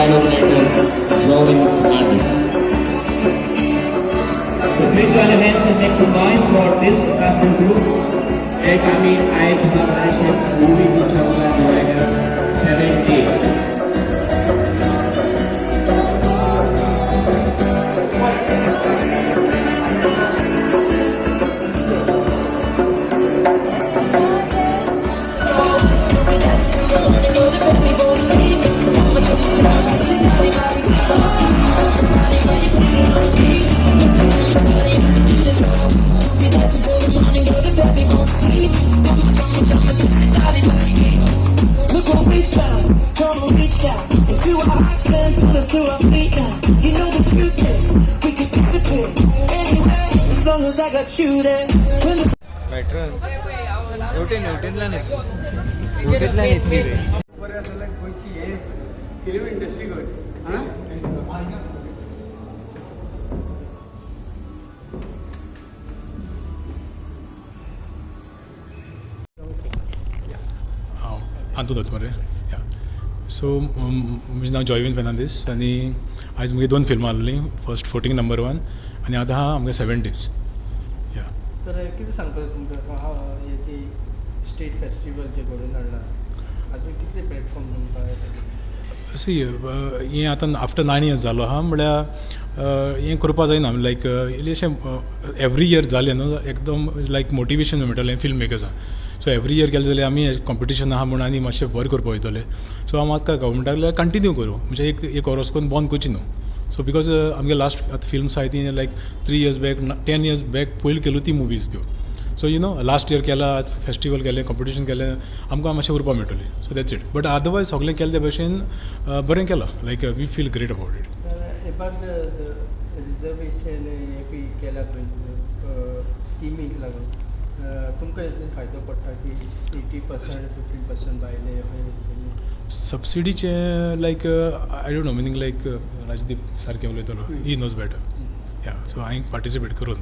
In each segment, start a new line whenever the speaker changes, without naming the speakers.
dialogue writer, drawing artist.
So please join your hands and make some noise for this cast and crew. Kami ay sa partnership movie ko sa mga director 7 days.
Look what we found, come on, reach out into our hearts and pull us to our feet now. You know the truth is, we could disappear anywhere as long as I got you there. When the
Veteran. न्यूटनला नेतली रे
film industry
आंतू दत्त मरे या so म्हजें नांव जॉयविन फेर्नांदीस आनी आयज मुगे 2 फिल्मां आसलीं फर्स्ट 14 नंबर 1 आनी आतां आहा आमगे 7 days या
तर कितें सांगतले तुमकां हेची स्टेट फेस्टिवल जे घडोवन हाडला आजून कितले प्लॅटफॉर्म तुमकां
सी हें आतां आफ्टर 9 years जालो आहा म्हळ्यार हें करपा जायना लायक इल्लेशें एवरी इयर जालें न्हू एकदम लायक मोटिवेशन मेळटलें फिल्म मेकर्सांक सो एवरी इयर गेले जाल्यार आमी कॉम्पिटिशन आहा म्हूण आनी मातशें बरें करपा वयतले सो हांव आतां गव्हर्मेंटाक लागल्यार कंटिन्यू करूं म्हणजे एक वर्स करून बंद करची न्हू सो बिकॉज आमगे लास्ट आतां फिल्म्स आहाय ती like 3 years back 10 years back पयलीं केल्यो ती मुवीज त्यो so you know last year केला फेस्टिवल केलें कॉम्पिटिशन केलें आमकां मातशें उरपा मेळटलें so that's it but otherwise सगळें केलें ते भशेन बरें केलां like we feel great about it
एबार रिजर्वेशन हे केला स्किमीक लागून तुमकां हेतून फायदो पडटा की 80% 15% भायले
सबसिडीचे लायक आय डोंट नो मिनींग लायक राजदीप सारकें उलयतलो ही नोज बेटर या सो हांवें पार्टिसिपेट करून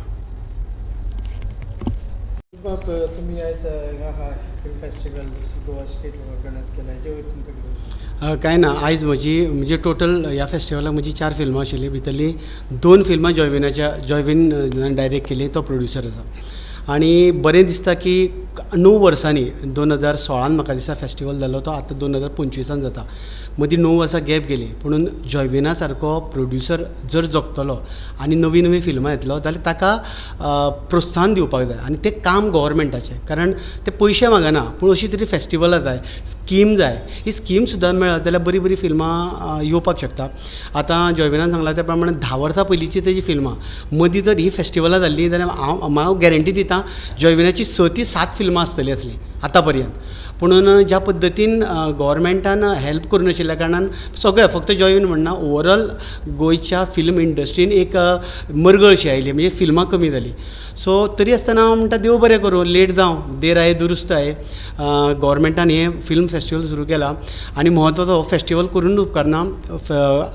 बाप तुम्ही आयज हा film festival Goa state organise केला हेजे वयर तुमकां कितें
काय ना आयज म्हणजे टोटल ह्या फेस्टिवलाक म्हजी 4 फिल्मां आशिल्लीं भितरली 2 फिल्मां जॉयविन डायरेक्ट केली तो प्रोड्युसर आसा आनी बरें दिसता की 9 वर्सांनी 2016 म्हाका दिसता फेस्टिवल जालो तो आतां 2025 जाता मदीं 9 वर्सां गॅप गेली पुणून जॉयविना सारको प्रोड्युसर जर जगतलो आनी नवी नवी फिल्मां येतलो जाल्यार ताका प्रोत्साहन दिवपाक जाय आनी तें काम गव्हर्मेंटाचें कारण ते पयशे मागना पूण अशी तरी फेस्टिवलां जाय स्कीम जाय ही स्कीम सुद्दां मेळत जाल्यार बरी बरी फिल्मां येवपाक शकता आतां जॉयविनान सांगलां त्या प्रमाणे 10 वर्सां पयलींची तेजी फिल्मां मदीं जर ही फेस्टिवलां जाल्लीं जाल्यार हांव गॅरंटी दितां जॉयविनाची 6 ती 7 फिल्मां आसतलीं आसलीं आतां पर्यंत पुणून ज्या पद्दतीन गव्हर्मेंटान हेल्प करून नाशिल्ल्या कारणान सगळे फक्त जॉयविन म्हणना ओवरऑल गोंयच्या फिल्म इंडस्ट्रीन एक मरगळशी आयली म्हणजे फिल्मां कमी जाली सो तरी आसतना हांव म्हणटा देव बरें करूं लेट जावं देर आये दुरुस्त आये गव्हर्मेंटान हें फिल्म फेस्टिवल सुरू केला आनी म्हत्वाचो हो फेस्टिवल करून उपकारना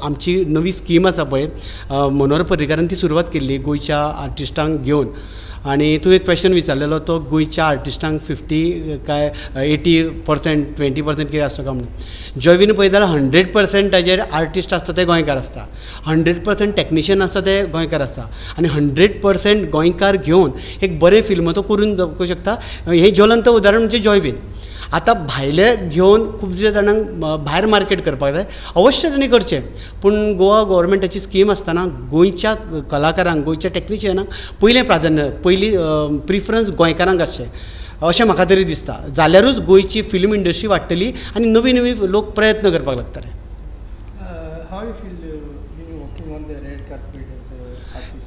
आमची नवी स्कीम आसा पळय मनोहर पर्रीकारान ती सुरवात केल्ली गोंयच्या आर्टिस्टांक घेवन आनी तूं एक क्वेश्चन विचारलेलो तो गोंयच्या आर्टिस्टांक 50 काय 80% 20% कितें आसता काय म्हणून जॉयविन पळयत जाल्यार 100% ताजेर आर्टिस्ट आसता ते गोंयकार आसता 100% टॅक्निशियन आसता ते गोंयकार आसता आनी 100% गोंयकार घेवन एक बरें फिल्म तो करून दाखोवंक शकता हें ज्वलंत उदाहरण म्हणजे जॉयविन आतां भायले घेवन खूबशे जाणांक भायर मार्केट करपाक जाय अवश्य तांणी करचें पूण गोवा गव्हर्मेंटाची स्कीम आसतना गोंयच्या कलाकारांक गोंयच्या टॅक्निशियनांक पयलें प्राधान्य पयली प्रिफरन्स गोंयकारांक आसचें अशें म्हाका तरी दिसता जाल्यारूच गोंयची फिल्म इंडस्ट्री वाडटली आनी नवी नवी लोक प्रयत्न करपाक लागतले
how you feel working on the red carpet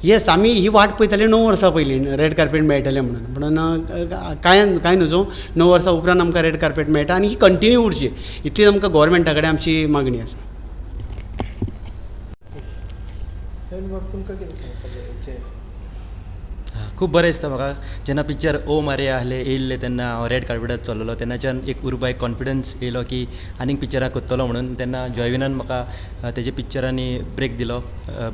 yes आमी ही वाट पळयताली 9 वर्सां पयलीं रेड कार्पेट मेळटलें म्हणून कांय नजो 9 वर्सां उपरांत आमकां रेड कार्पेट मेळटा आनी ही कंटिन्यू उरची इतलीच आमकां गव्हर्मेंटा कडेन आमची मागणी आसा
तुमकां कितें सांगपाचें
खूब बरें दिसता म्हाका जेन्ना पिक्चर ओ मारिया आहले येयल्ले तेन्ना हांव रेड कार्पेटार चल्लोलो तेन्नाच्यान एक उर्बा एक कॉन्फिडन्स येयलो की आनीक पिक्चरां कोत्तलो म्हणून तेन्ना जॉयविनान म्हाका तेजे पिक्चरांनी ब्रेक दिलो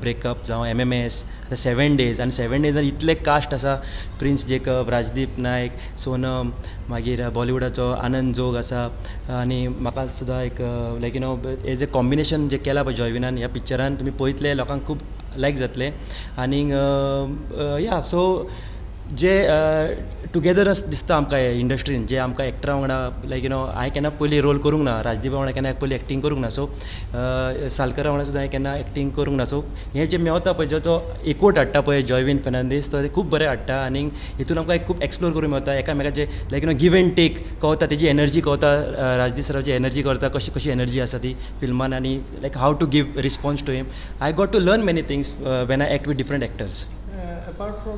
ब्रेकअप जावं MMS आतां 7 days आनी 7 days इतले कास्ट आसा प्रिन्स जेकब राजदीप नायक सोनम मागीर बॉलिवूडाचो आनंद जोग आसा आनी म्हाका सुद्दां एक लायक एज ए कॉम्बिनेशन जें केलां पळय जॉयविनान ह्या पिक्चरान तुमी पळयतले लोकांक खूब लायक जातले आनीक या सो जे टुगेदरच दिसता आमकां इंडस्ट्रीन जे आमकां एक्टरा वांगडा लायक हांवें केन्ना पयलीं रोल करूंक ना राजदीपा वांगडा केन्ना पयलीं एक्टींग करूंक ना सो सालकरा वांगडा सुद्दां हांवें केन्ना एक्टींग करूंक ना सो हें जें मेवता पळय जो एकवट हाडटा पळय जॉयविन फेर्नांदीस तो खूब बरें हाडटा आनीक हितून आमकां एक खूब एक्सप्लोर करूंक मेवता एकामेकाचे लायक गिव एंड टेक कळता तेजी एनर्जी कळता राजदीप सराची एनर्जी कळटा कशी एनर्जी आसा ती फिल्मान आनी like have to give response to him I got to learn many things when I act with different actors
apart from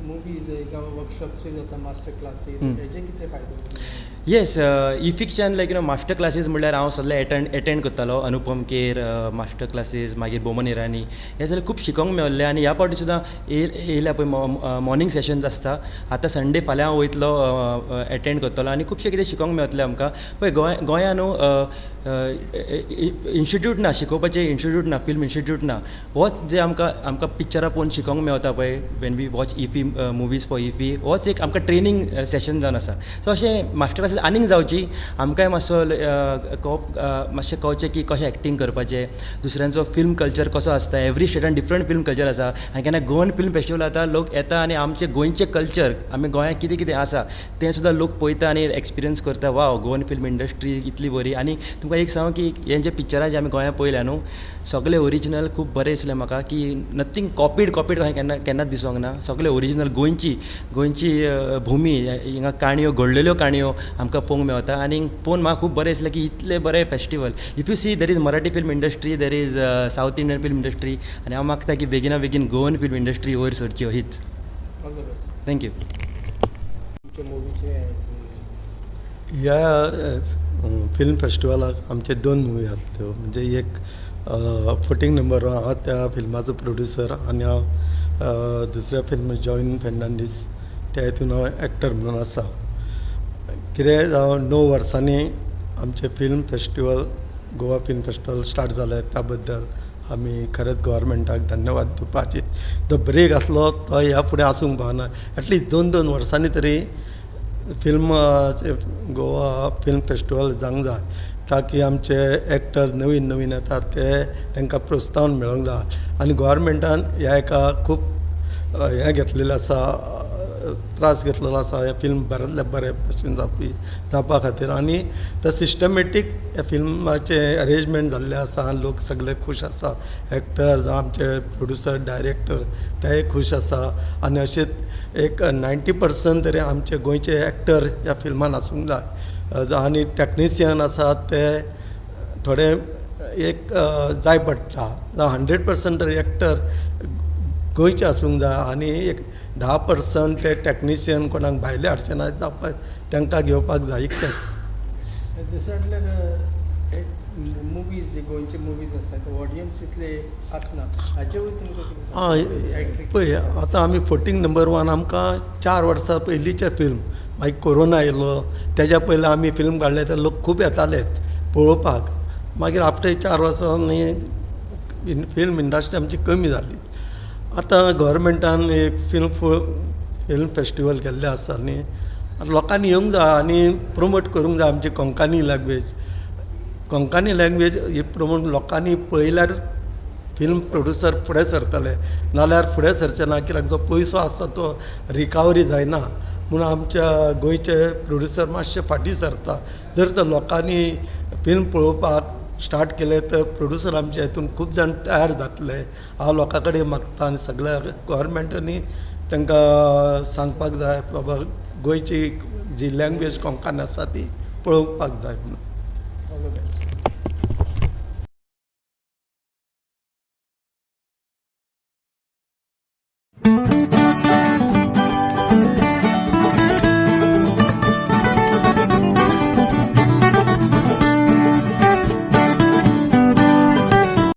movies workshops जाता मास्टर क्लासीस हेजे कितें फायदो
येस इफिक्शन लायक मास्टर क्लासीस म्हणल्यार हांव सगळे एटेंड करतालो अनुपम खेर मास्टर क्लासीस मागीर बोमन इरानी हे सगळे खूब शिकोंक मेळ्ळें आनी ह्या फावटी सुद्दां येयल्या पळय मॉर्निंग सेशन्स आसता आतां संडे फाल्यां हांव वयतलो एटेंड करतलो आनी खुबशें कितें शिकोंक मेळटलें आमकां पळय गोंयान इन्स्टिट्यूट ना शिकोवपाचें इन्स्टिट्यूट ना फिल्म इन्स्टिट्यूट ना होच जे आमकां पिक्चरां पळोवन शिकोंक मेळटा पळय when we watch IFFI movies for IFFI होच एक आमकां ट्रेनींग सेशन जावन आसा सो अशें मास्टर क्लासीस आनीक जावची आमकांय मातसो मातशें कळचें की कशें एक्टींग करपाचें दुसऱ्यांचो फिल्म कल्चर कसो आसता एवरी स्टेटान डिफरंट फिल्म कल्चर आसा आनी केन्ना गोवन फिल्म फेस्टिवल जाता लोक येता आनी आमचे गोंयचें कल्चर आमी गोंयांत कितें कितें आसा तें सुद्दां लोक पळयता आनी एक्सपिरियन्स करता वाव गोवन फिल्म इंडस्ट्री इतली बरी आनी तुमकां एक सांगू की हे जे पिक्चरां जे आमी गोंयांत पळयल्या न्हू सगळे ओरिजिनल खूब बरें दिसलें म्हाका की नथींग कॉपीड कशें केन्नाच दिसोंक ना सगळे ओरिजिनल गोंयची भुमी हिंगा काणयो घडलेल्यो काणयो आमकां पळोवंक मेवता आनी पळोवन म्हाका खूब बरें दिसलें की इतलें बरें festival if you see there is Marathi film industry there is South Indian film industry आनी हांव मागता की बेगिना बेगीन गोवन फिल्म इंडस्ट्री वयर सरची हीच थँक्यू
ह्या फिल्म फेस्टिवलाक आमचे 2 मुवी आसल्यो म्हणजे एक फुटींग नंबर 1 हांव त्या फिल्माचो प्रोड्युसर आनी हांव दुसऱ्या फिल्म जॉयविन फेर्नांदीस त्या हितून हांव एक्टर म्हणून आसा कितें जावं 9 वर्सांनी आमचे film festival Goa film festival start जालें त्या बद्दल आमी खरेंच गव्हर्मेंटाक धन्यवाद दिवपाचे जो ब्रेक आसलो तो ह्या फुडें आसूंक पावना एटलीस्ट 2 वर्सांनी तरी फिल्म गोवा फिल्म फेस्टिवल जावंक जाय ताकी आमचे एक्टर नवीन येतात तांकां प्रोत्साहन मेळोंक जाय आनी गव्हर्मेंटान ह्या एका खूब हें घेतलेलें आसा त्रास घेतलेलो आसा हे फिल्म बऱ्यांतल्या बरे भशेन जावपा खातीर आनी ते सिस्टमॅटीक ह्या फिल्माचे अरेंजमेंट जाल्लें आसा लोक सगळे खूश आसा एक्टर जावं आमचे प्रोड्युसर डायरेक्टर तेय खूश आसा आनी अशेंच एक 90% तरी आमचे गोंयचे एक्टर ह्या फिल्मान आसूंक जाय आनी टॅक्निशियन आसात ते थोडे एक जाय पडटा जावं 100% तरी एक्टर गोंयचे आसूंक जाय आनी एक 10% ते टॅक्निशियन कोणाक भायले हाडचे ना जावपा तांकां घेवपाक जाय इतकेंच
दिसांतल्यान मुवीज जे गोंयचे मुवीज आसतात ऑडियन्स इतले आसना हाचे वयल्यान
पळय आतां आमी फुटींग नंबर 1 आमकां 4 वर्सां पयलींचे फिल्म मागीर कोरोना येयलो तेज्या पयलीं आमी फिल्म काडले ते लोक खूब येताले पळोवपाक मागीर आफ्टर 4 वर्सांनी फिल्म इंडस्ट्री आमची कमी जाली आतां गव्हर्मेंटान एक फिल्म फेस्टिवल केल्लें आसा न्ही लोकांनी येवंक जाय आनी प्रमोट करूंक जाय आमची कोंकणी लँग्वेज ही प्रमोट लोकांनी पळयल्यार फिल्म प्रोड्युसर फुडें सरतले नाल्यार फुडें सरचे ना कित्याक जो पयसो आसा तो रिकवरी जायना म्हणून आमच्या गोंयचे प्रोड्युसर मातशे फाटीं सरता जर तर लोकांनी फिल्म पळोवपाक स्टार्ट केले तर प्रोड्युसर आमचे हितून खूब जाण तयार जातले हांव लोकां कडेन मागता आनी सगळ्या गव्हर्मेंटांनी तांकां सांगपाक जाय बाबा गोंयची जी लँग्वेज कोंकणी आसा ती पळोवपाक जाय म्हणून